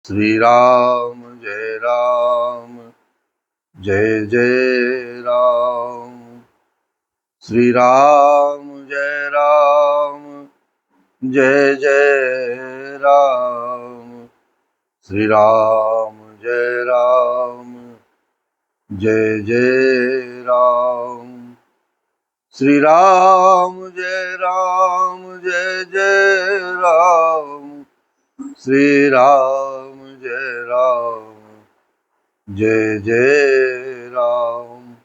श्री राम जय राम जय जय राम। श्री राम जय राम जय जय राम। श्री राम जय राम जय जय राम। श्री राम जय राम जय जय राम। श्री राम जय राम जय जय राम।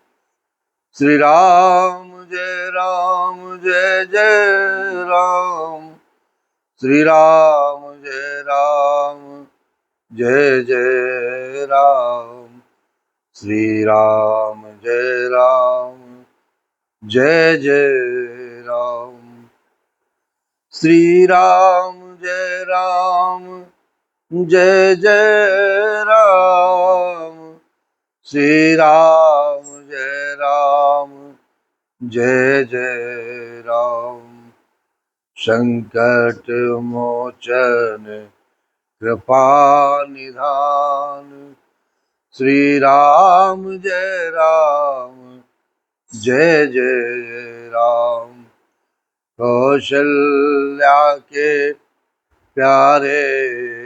श्री राम जय राम जय जय राम। श्री राम जय राम जय जय राम। श्री राम जय राम जय जय राम। श्री राम जय राम जय जय राम। श्री राम जय राम जय जय राम। संकट मोचन कृपा निधान। श्री राम जय राम जय जय राम। कौशल्या के प्यारे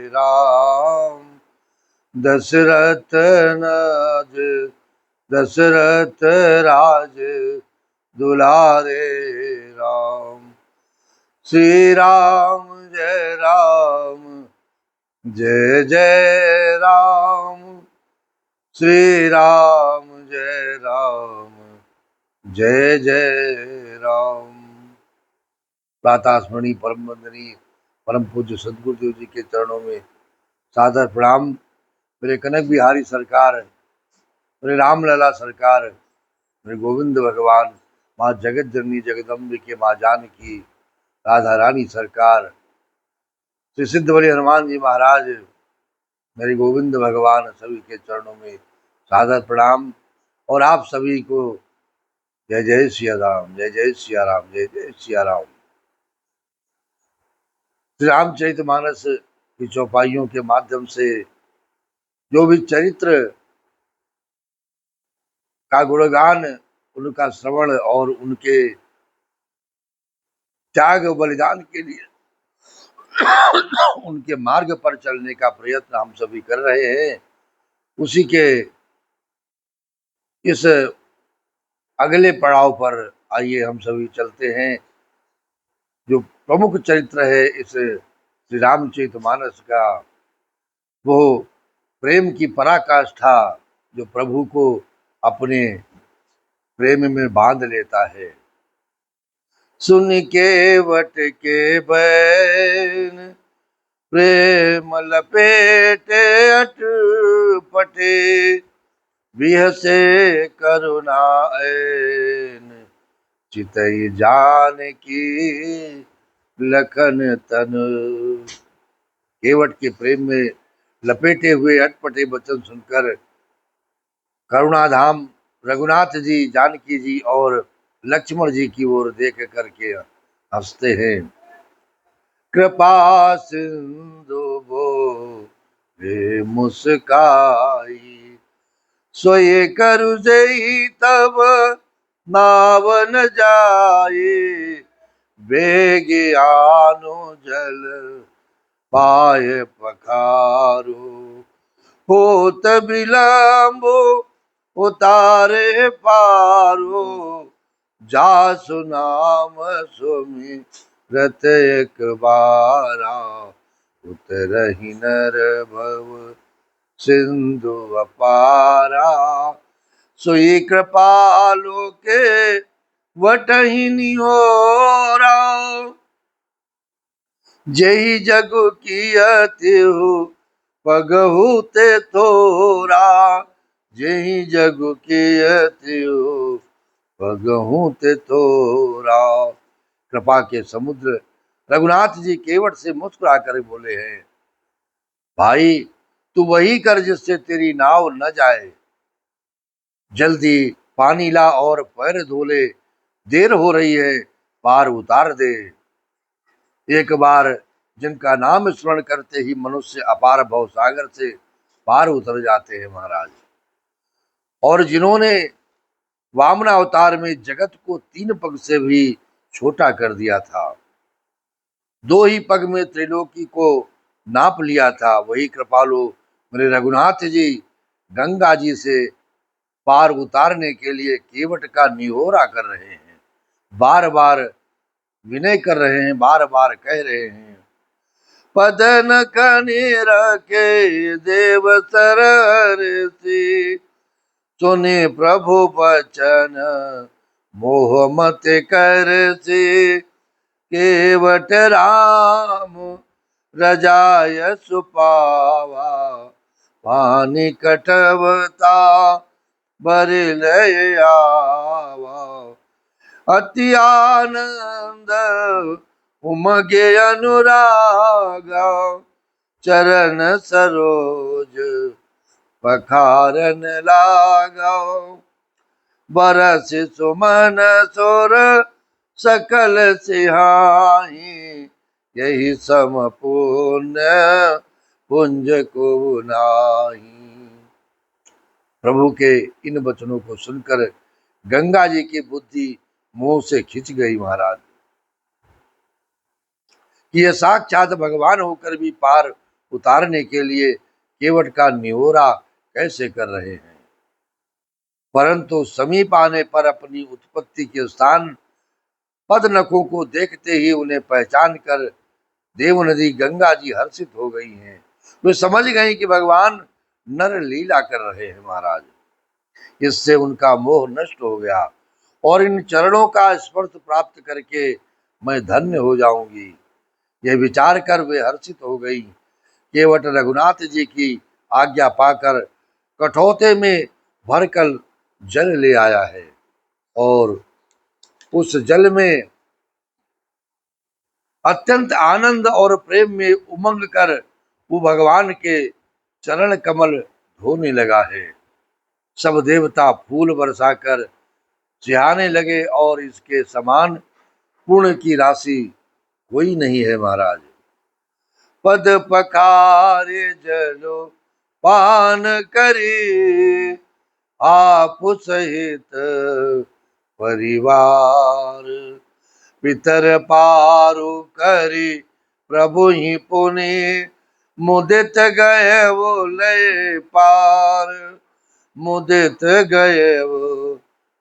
राम। दशरथ राज दुलारे राम। श्री राम जय राम जय जय राम। श्री राम जय राम जय जय राम। प्रातः स्मरणीय परम वंदनीय परम पूज्य सदगुरुदेव जी के चरणों में सादर प्रणाम। मेरे कनक बिहारी सरकार, मेरे रामलला सरकार, मेरे गोविंद भगवान, माँ जगत जननी जगदम्बे के माँ जानकी राधा रानी सरकार, श्री सिद्ध बड़े हनुमान जी महाराज, मेरे गोविंद भगवान, सभी के चरणों में सादर प्रणाम। और आप सभी को जय जय सिया राम, जय जय सिया राम, जय जय सिया राम। श्री रामचरितमानस की चौपाइयों के माध्यम से जो भी चरित्र का गुणगान, उनका श्रवण और उनके त्याग बलिदान के लिए उनके मार्ग पर चलने का प्रयत्न हम सभी कर रहे हैं, उसी के इस अगले पड़ाव पर आइए हम सभी चलते हैं। जो प्रमुख चरित्र है इस श्री रामचरितमानस का, वो प्रेम की पराकाष्ठा, जो प्रभु को अपने प्रेम में बांध लेता है। सुन के वट के बैन, प्रेम लपेटे अटपटे, बिहसे करुणा ऐन, चितई जान की लखन तन। केवट के प्रेम में लपेटे हुए अटपटे वचन सुनकर करुणाधाम रघुनाथ जी, जानकी जी और लक्ष्मण जी की ओर देख करके हंसते हैं। कृपा सिंधु बोले मुस्काई, सोये करु जई तब नावन जाए, बेग आनो जल पाए पखारो, होत विलंबो उतारे पारो, जासु नाम सुमिरत एक बारा, उतरहि नर भव सिंधु अपारा। सोई कृपालो के वटहि निहोरा, जेहि जग कियतिहु पगहु ते थोरा, जेहि जग कियतिहु पगहु ते थोरा। कृपा के समुद्र रघुनाथ जी केवट से मुस्कुरा कर बोले हैं, भाई तू वही कर जिससे तेरी नाव न जाए, जल्दी पानी ला और पैर धो ले, देर हो रही है पार उतार दे। एक बार जिनका नाम स्मरण करते ही मनुष्य अपार भव सागर से पार उतर जाते हैं महाराज। और जिन्होंने वामन अवतार में जगत को 3 पग से भी छोटा कर दिया था, 2 ही पग में त्रिलोकी को नाप लिया था, वही कृपालु मेरे रघुनाथ जी गंगा जी से पार उतारने के लिए केवट का निहोरा कर रहे हैं, बार बार विनय कर रहे हैं, बार बार कह रहे हैं, पदन कनीर के देव सरसी, सुने प्रभु बचन मोह मत करसी, केवट राम रजाय सुपावा, पानी कटवता बर लय आवा, अति आनंद उमगे अनुरागा, चरण सरोज पखारन लागा, बरस सुमन सोर सकल सिहाई, यही सम पुण्य पुंज को नाही। प्रभु के इन वचनों को सुनकर गंगा जी की बुद्धि मुंह से खिंच गई महाराज, कि ये साक्षात भगवान होकर भी पार उतारने के लिए केवट का निहोरा कैसे कर रहे हैं। परंतु समीप आने पर अपनी उत्पत्ति के स्थान पद नखों को देखते ही उन्हें पहचान कर देव नदी गंगा जी हर्षित हो गई हैं। वे समझ गई कि भगवान नर लीला कर रहे हैं महाराज। इससे उनका मोह नष्ट हो गया और इन चरणों का स्पर्श प्राप्त करके मैं धन्य हो जाऊंगी, यह विचार कर वे हर्षित हो गई। केवट रघुनाथ जी की आज्ञा पाकर कठौते में भरकर जल ले आया है और उस जल में अत्यंत आनंद और प्रेम में उमंग कर वो भगवान के चरण कमल धोने लगा है। सब देवता फूल बरसाकर चिढ़ाने लगे और इसके समान पुण्य की राशि कोई नहीं है महाराज। पद पखारे जलो पान करी, आप सहित परिवार, पितर पारु करी प्रभु ही पुनि, मुदित गए वो लय पार, मुदित गए वो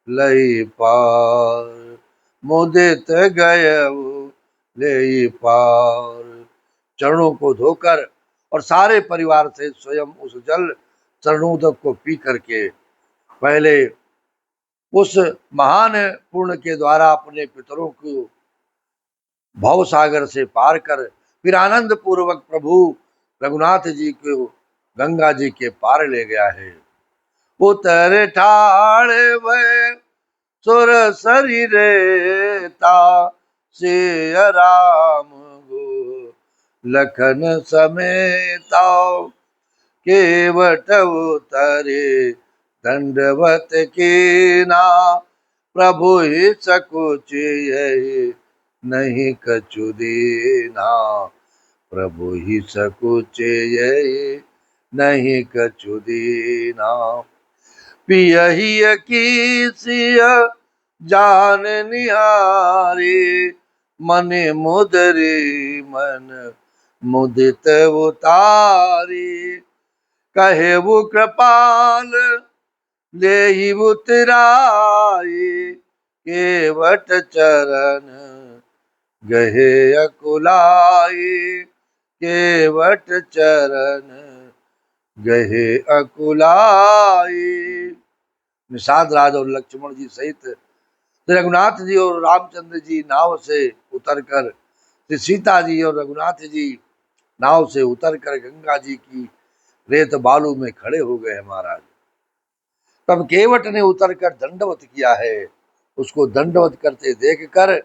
लय पार, मुदित गए वो लय पार। चरणों को धोकर और सारे परिवार से स्वयं उस जल चरणोदक को पी करके पहले उस महान पुण्य के द्वारा अपने पितरों को भव सागर से पार कर फिर आनंद पूर्वक प्रभु रघुनाथ जी को गंगा जी के पार ले गया है। उतर ठाड़ भय सुर शरीरेता, से राम गो लखन समेता, केवट उतरे दंडवत कीना, प्रभु ही सकुच यही नहीं कछु दीना, प्रभु ही सकुच यही नहीं कछु दीना। पियहि की सिया जान निहारी, मन मुदरी मन मुदित उतारी, कहे वो कृपाल ले ही उतराई, केवट चरण गहे अकुलाई, केवट चरण गहे अकुलाई। निषाद राज और लक्ष्मण जी सहित रघुनाथ जी और रामचंद्र जी नाव से उतरकर, सीता जी और रघुनाथ जी नाव से उतरकर गंगा जी की रेत बालू में खड़े हो गए महाराज। तब केवट ने उतरकर दंडवत किया है। उसको दंडवत करते देखकर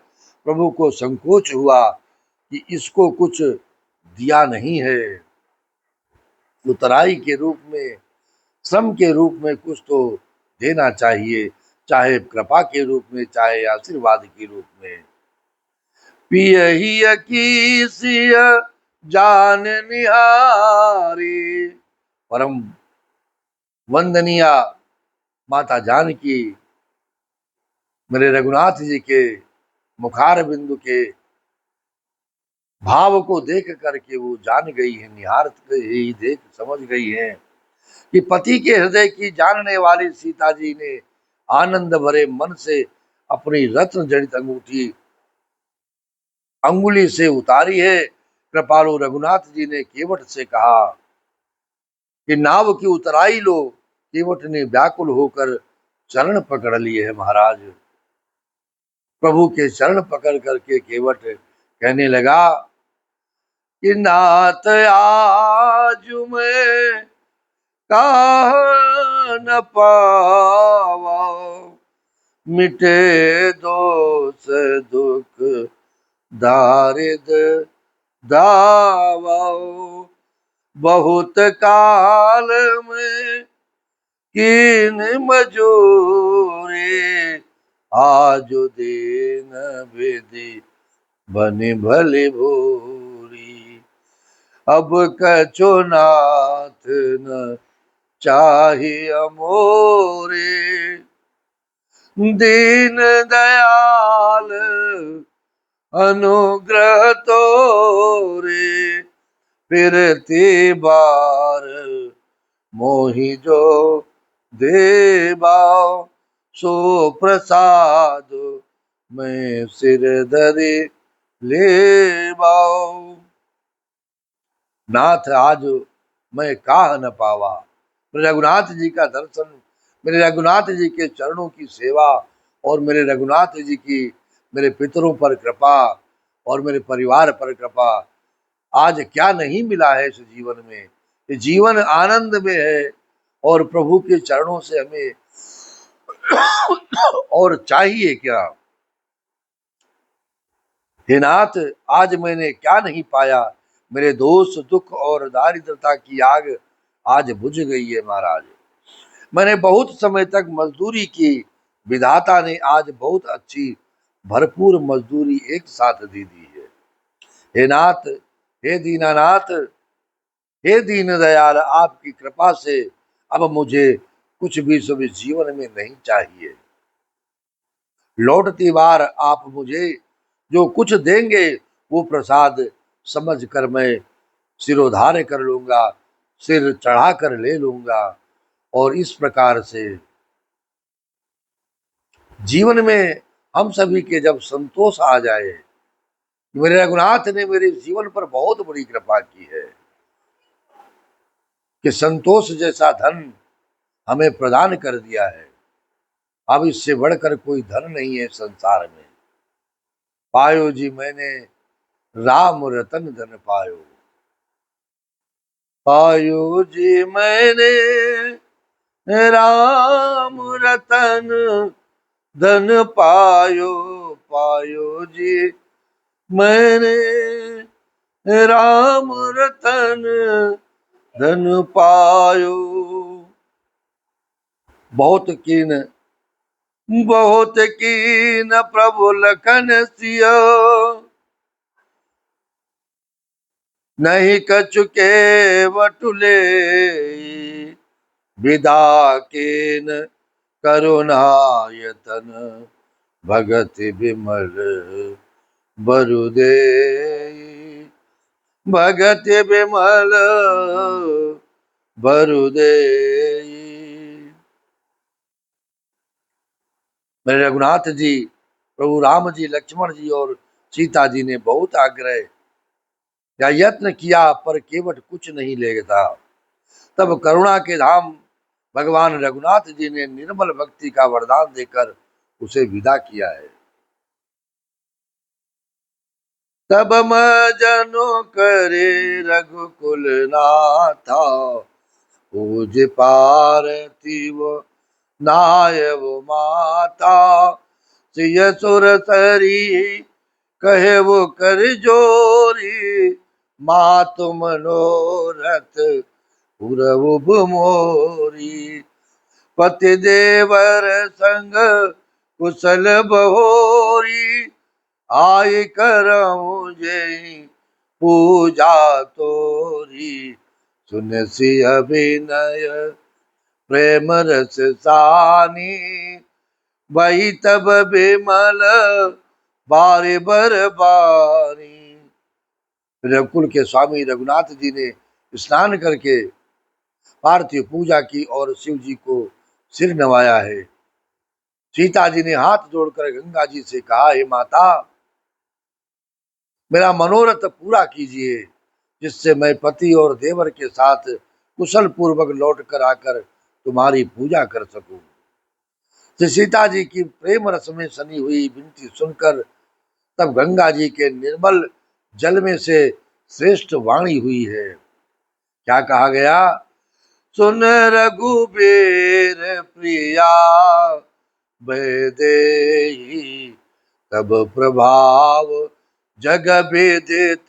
प्रभु को संकोच हुआ कि इसको कुछ दिया नहीं है, उतराई के रूप में, श्रम के रूप में कुछ तो देना चाहिए, चाहे कृपा के रूप में चाहे आशीर्वाद के रूप में। पियहि की सिया जान निहारी। परम वंदनीय माता जानकी मेरे रघुनाथ जी के मुखार बिंदु के भाव को देख करके वो जान गई है, निहार ही देख समझ गई है कि पति के हृदय की जानने वाली सीता जी ने आनंद भरे मन से अपनी रत्न जड़ित अंगूठी अंगुली से उतारी है। कृपालु रघुनाथ जी ने केवट से कहा कि नाव की उतराई लो। केवट ने व्याकुल होकर चरण पकड़ लिए है महाराज। प्रभु के चरण पकड़ करके केवट कहने लगा कि नाथ आज मैं कहा न पावा, मिटे दोष दुख दारिद दावा। बहुत काल में कीन मजूरी, आज दीन विधि बनि भली भूरी। अब कछु नाथ न चाहिए मोरे, दीन दयाल अनुग्रह तोरे। फिरती बार मोहि जो देबाओ, सो प्रसाद में सिर धरि लेबाओ। नाथ आज मैं काह न पावा। मेरे रघुनाथ जी का दर्शन, मेरे रघुनाथ जी के चरणों की सेवा और मेरे रघुनाथ जी की मेरे पितरों पर कृपा और मेरे परिवार पर कृपा आज क्या नहीं मिला है इस जीवन में। ये जीवन आनंद में है और प्रभु के चरणों से हमें और चाहिए क्या। हे नाथ आज मैंने क्या नहीं पाया। मेरे दोष दुख और दारिद्रता की आग आज बुझ गई है महाराज। मैंने बहुत समय तक मजदूरी की, विधाता ने आज बहुत अच्छी भरपूर मजदूरी एक साथ दे दी है। हे नाथ, हे दीनानाथ, हे दीन दयाल, आपकी कृपा से अब मुझे कुछ भी सब इस जीवन में नहीं चाहिए। लौटती बार आप मुझे जो कुछ देंगे वो प्रसाद समझ कर मैं सिरोधार्य कर लूंगा, सिर चढ़ा कर ले लूंगा। और इस प्रकार से जीवन में हम सभी के जब संतोष आ जाए, मेरे रघुनाथ ने मेरे जीवन पर बहुत बड़ी कृपा की है कि संतोष जैसा धन हमें प्रदान कर दिया है। अब इससे बढ़कर कोई धन नहीं है संसार में। पायो जी मैंने राम रतन धन पायो, पायो जी मैंने राम रतन धन पायो, पायो जी मैंने राम रतन धन पायो। बहुत कीन प्रभु लखन सियो, नहीं कछु के वटुले। विदा कीन करुणायतन, भगत विमल बरुदे। भगत विमल बरुदे। मेरे रघुनाथ जी, प्रभु राम जी, लक्ष्मण जी और सीता जी ने बहुत आग्रह या यत्न किया पर केवट कुछ नहीं लेता। तब करुणा के धाम भगवान रघुनाथ जी ने निर्मल भक्ति का वरदान देकर उसे विदा किया है। तब मजनो करे रघुकुल नाथा, पूज पारती वो नाय वो माता। सिय सुर सरी कहे वो कर जोरी, मात मनोरथ पुरव मोरी। पति देवर संग कुशल बहोरी, आय करऊं जय पूजा तोरी सुनसी अभिनय प्रेम रस सानी वही तब विमल बारे बरबारी। रघुकुल के स्वामी रघुनाथ जी ने स्नान करके पार्थिव पूजा की और शिव जी को सिर नवाया है। सीता जी ने हाथ जोड़कर गंगा जी से कहा, हे माता, मेरा मनोरथ पूरा कीजिए, जिससे मैं पति और देवर के साथ कुशल पूर्वक लौट कर आकर तुम्हारी पूजा कर सकूं। तो सीता जी की प्रेम रस में सनी हुई विनती सुनकर तब गंगा जी के निर्मल जल में से श्रेष्ठ वाणी हुई है। क्या कहा गया? सुन रघुबीर प्रिया वैदेही तब प्रभाव जग विदित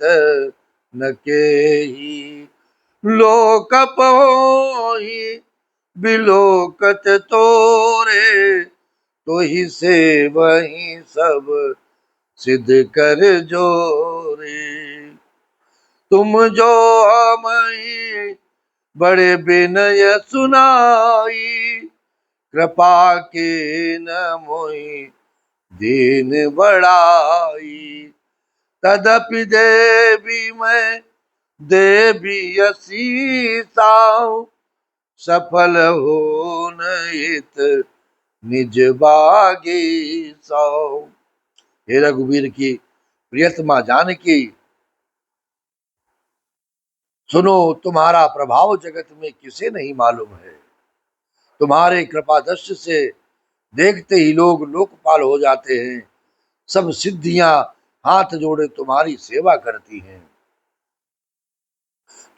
न केही। लोक पोहि बिलोकत तोरे तो ही से वही सब सिद्ध कर जोरे। तुम जो हमें बड़े विनय सुनाई कृपा के न मोहि दीन बढ़ाई। तदपि देवी मैं देवी असीसा सफल हो नित निज बागी सौ। हे रघुवीर की प्रियतमा जानकी, सुनो, तुम्हारा प्रभाव जगत में किसे नहीं मालूम है। तुम्हारे कृपा दृष्टि से देखते ही लोग लोकपाल हो जाते हैं। सब सिद्धियां हाथ जोड़े तुम्हारी सेवा करती हैं।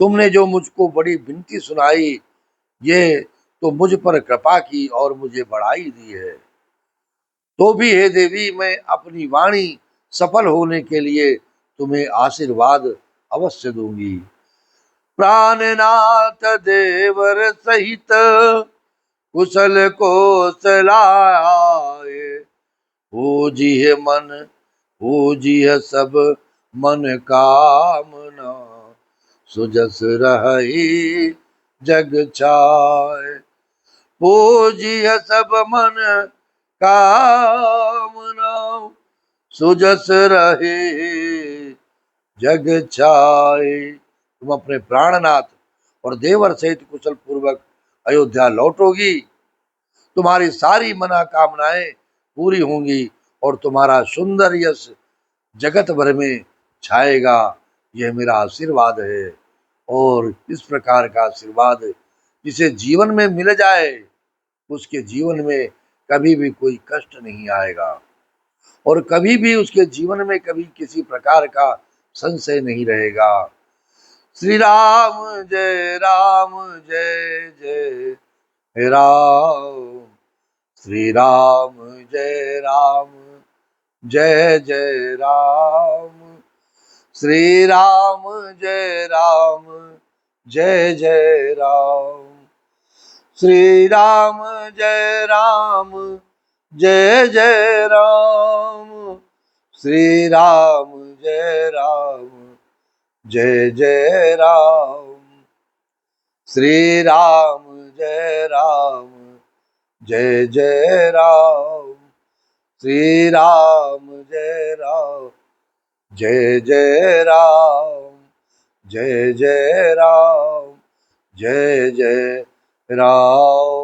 तुमने जो मुझको बड़ी विनती सुनाई, ये तो मुझ पर कृपा की और मुझे बढ़ाई दी है। तो भी हे देवी, मैं अपनी वाणी सफल होने के लिए तुम्हें आशीर्वाद अवश्य दूंगी। प्राणनाथ देवर सहित कुशल को सलाए पूजिए मन पूजिए सब मन कामना सुजस रही जग छाए। पूजिए सब मन कामना सुजस रहे जग छाए। तुम अपने प्राणनाथ और देवर सहित कुशल पूर्वक अयोध्या लौटोगी। तुम्हारी सारी मनोकामनाएं पूरी होंगी और तुम्हारा सुंदर यश जगत भर में छाएगा। यह मेरा आशीर्वाद है। और इस प्रकार का आशीर्वाद जिसे जीवन में मिल जाए, उसके जीवन में कभी भी कोई कष्ट नहीं आएगा और कभी भी उसके जीवन में कभी किसी प्रकार का संशय नहीं रहेगा। श्री राम जय राम जय जय राम। श्री राम जय राम जय जय राम। श्री राम जय राम जय जय राम। श्री राम जय राम जय जय राम। श्री राम जय राम जय जय राम। श्री राम जय राम जय जय राम। श्री राम जय राम जय जय राम। जय जय राम जय जय राम।